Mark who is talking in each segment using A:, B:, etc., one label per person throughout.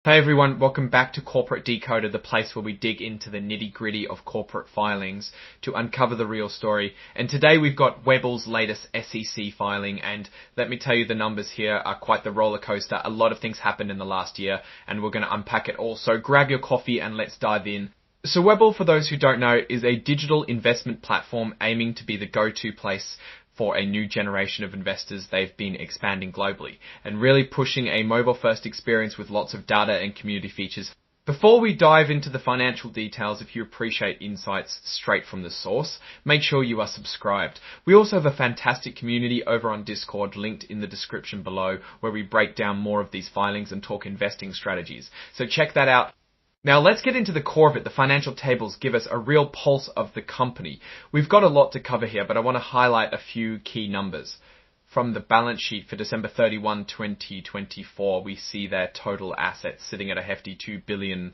A: Hey everyone, welcome back to Corporate Decoder, the place where we dig into the nitty-gritty of corporate filings to uncover the real story. And today we've got Webull's latest SEC filing, and let me tell you, the numbers here are quite the roller coaster. A lot of things happened in the last year, and we're going to unpack it all. So grab your coffee and let's dive in. So Webull, for those who don't know, is a digital investment platform aiming to be the go-to place for a new generation of investors. They've been expanding globally and really pushing a mobile-first experience with lots of data and community features. Before we dive into the financial details, if you appreciate insights straight from the source, make sure you are subscribed. We also have a fantastic community over on Discord linked in the description below, where we break down more of these filings and talk investing strategies. So check that out. Now let's get into the core of it. The financial tables give us a real pulse of the company. We've got a lot to cover here, but I want to highlight a few key numbers. From the balance sheet for December 31, 2024, we see their total assets sitting at a hefty $2.6 billion.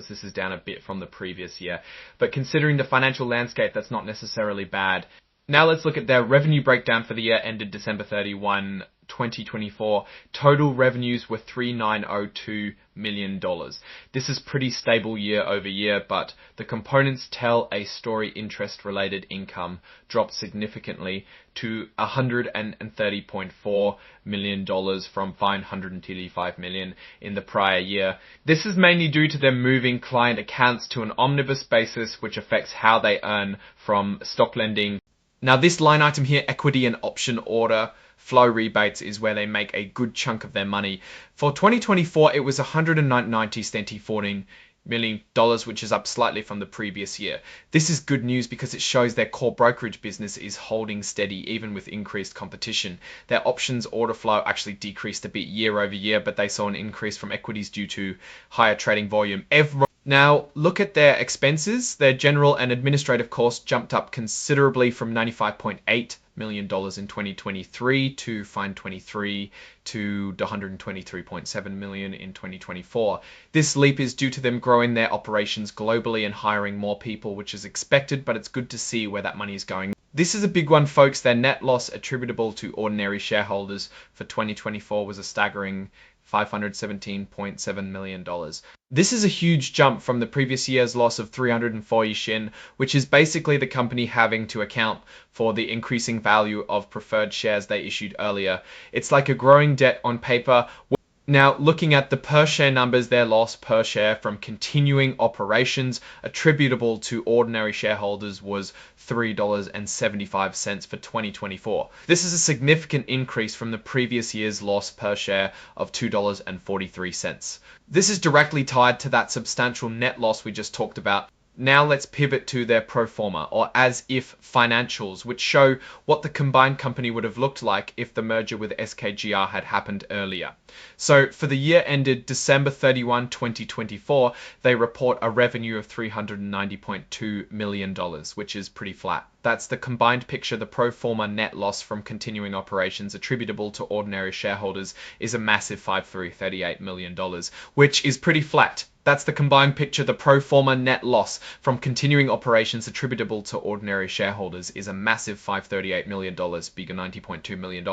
A: This is down a bit from the previous year. But considering the financial landscape, that's not necessarily bad. Now let's look at their revenue breakdown for the year ended December 31, 2024. Total revenues were $3,902 million. This is pretty stable year over year, but the components tell a story. Interest related income dropped significantly to $130.4 million from $535 million in the prior year. This is mainly due to them moving client accounts to an omnibus basis, which affects how they earn from stock lending. Now this line item here, equity and option order flow rebates, is where they make a good chunk of their money. For 2024, it was $190.14 million, which is up slightly from the previous year. This is good news because it shows their core brokerage business is holding steady even with increased competition. Their options order flow actually decreased a bit year over year, but they saw an increase from equities due to higher trading volume. Now, look at their expenses. Their general and administrative costs jumped up considerably from $95.8 million in 2023 to $523 to $123.7 million in 2024. This leap is due to them growing their operations globally and hiring more people, which is expected, but it's good to see where that money is going. This is a big one, folks. Their net loss attributable to ordinary shareholders for 2024 was a staggering $517.7 million. This is a huge jump from the previous year's loss of 340 yen, which is basically the company having to account for the increasing value of preferred shares they issued earlier. It's like a growing debt on paper. Now, looking at the per share numbers, their loss per share from continuing operations attributable to ordinary shareholders was $3.75 for 2024. This is a significant increase from the previous year's loss per share of $2.43. This is directly tied to that substantial net loss we just talked about. Now let's pivot to their pro forma, or as if financials, which show what the combined company would have looked like if the merger with SKGR had happened earlier. So for the year ended December 31, 2024, they report a revenue of $390.2 million, which is pretty flat. That's the combined picture. The pro forma net loss from continuing operations attributable to ordinary shareholders is a massive $538 million, which is pretty flat. That's the combined picture. The pro forma net loss from continuing operations attributable to ordinary shareholders is a massive $538 million, bigger $90.2 million,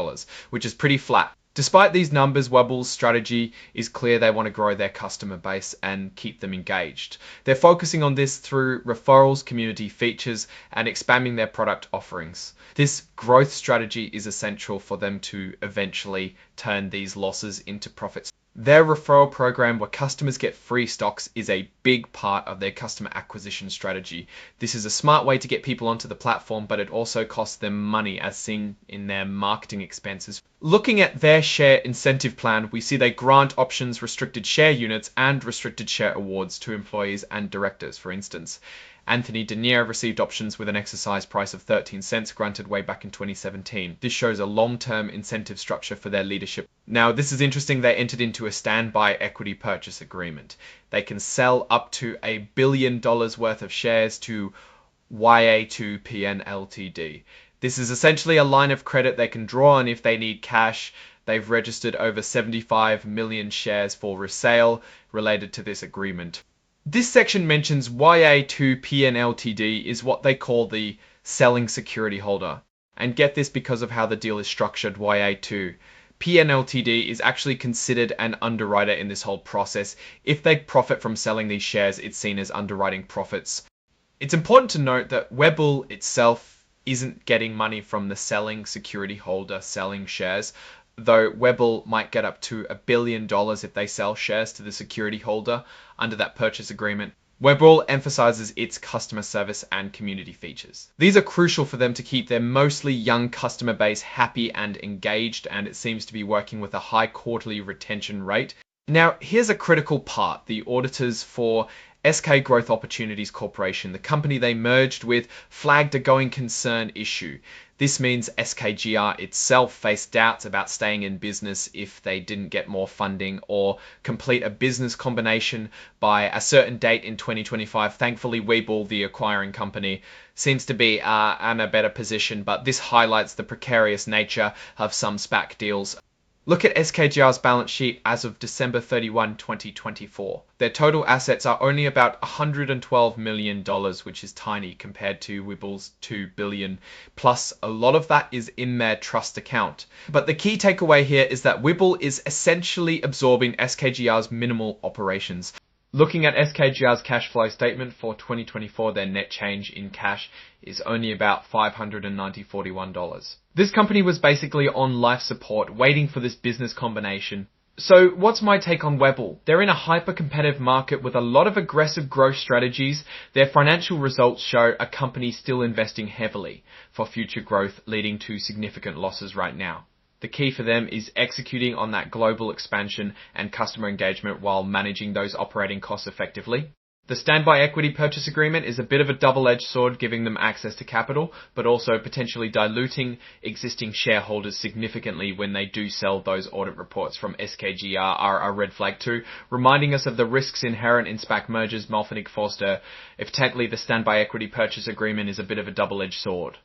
A: which is pretty flat. Despite these numbers, Webull's strategy is clear. They want to grow their customer base and keep them engaged. They're focusing on this through referrals, community features, and expanding their product offerings. This growth strategy is essential for them to eventually turn these losses into profits. Their referral program, where customers get free stocks, is a big part of their customer acquisition strategy. This is a smart way to get people onto the platform, but it also costs them money, as seen in their marketing expenses. Looking at their share incentive plan, we see they grant options, restricted share units, and restricted share awards to employees and directors. For instance, Anthony Denier received options with an exercise price of 13 cents granted way back in 2017. This shows a long-term incentive structure for their leadership. Now, this is interesting. They entered into a standby equity purchase agreement. They can sell up to $1 billion worth of shares to YA2PN Ltd. This is essentially a line of credit they can draw on if they need cash. They've registered over 75 million shares for resale related to this agreement. This section mentions YA2PN Ltd is what they call the selling security holder. And get this, because of how the deal is structured, YA2 PNLTD is actually considered an underwriter in this whole process. If they profit from selling these shares, it's seen as underwriting profits. It's important to note that Webull itself isn't getting money from the selling security holder selling shares, though Webull might get up to $1 billion if they sell shares to the security holder under that purchase agreement. Webull emphasizes its customer service and community features. These are crucial for them to keep their mostly young customer base happy and engaged, and it seems to be working with a high quarterly retention rate. Now, here's a critical part. The auditors for SK Growth Opportunities Corporation, the company they merged with, flagged a going concern issue. This means SKGR itself faced doubts about staying in business if they didn't get more funding or complete a business combination by a certain date in 2025. Thankfully, Webull, the acquiring company, seems to be in a better position, but this highlights the precarious nature of some SPAC deals. Look at SKGR's balance sheet as of December 31, 2024. Their total assets are only about $112 million, which is tiny compared to Webull's $2 billion. Plus, a lot of that is in their trust account. But the key takeaway here is that Webull is essentially absorbing SKGR's minimal operations. Looking at SKGR's cash flow statement for 2024, their net change in cash is only about $541. This company was basically on life support, waiting for this business combination. So what's my take on Webull? They're in a hyper-competitive market with a lot of aggressive growth strategies. Their financial results show a company still investing heavily for future growth, leading to significant losses right now. The key for them is executing on that global expansion and customer engagement while managing those operating costs effectively. The standby equity purchase agreement is a bit of a double-edged sword, giving them access to capital, but also potentially diluting existing shareholders significantly when they do sell. Those audit reports from SKGR are a red flag too, reminding us of the risks inherent in SPAC mergers. Malfinick Forster, if technically the standby equity purchase agreement is a bit of a double-edged sword,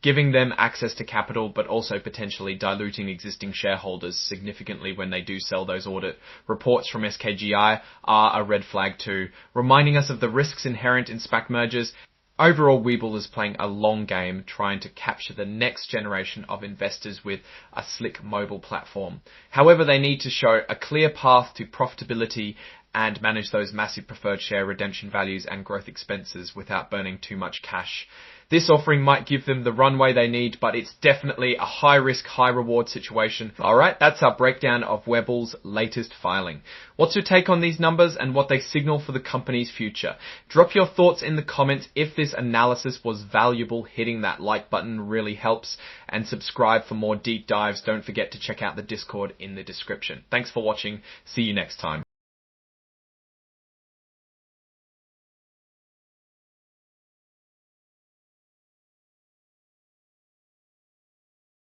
A: giving them access to capital, but also potentially diluting existing shareholders significantly when they do sell. Those audit reports from SKGI are a red flag too, reminding us of the risks inherent in SPAC mergers. Overall, Webull is playing a long game, trying to capture the next generation of investors with a slick mobile platform. However, they need to show a clear path to profitability and manage those massive preferred share redemption values and growth expenses without burning too much cash. This offering might give them the runway they need, but it's definitely a high risk, high reward situation. Alright, that's our breakdown of Webull's latest filing. What's your take on these numbers and what they signal for the company's future? Drop your thoughts in the comments. If this analysis was valuable, hitting that like button really helps, and subscribe for more deep dives. Don't forget to check out the Discord in the description. Thanks for watching. See you next time.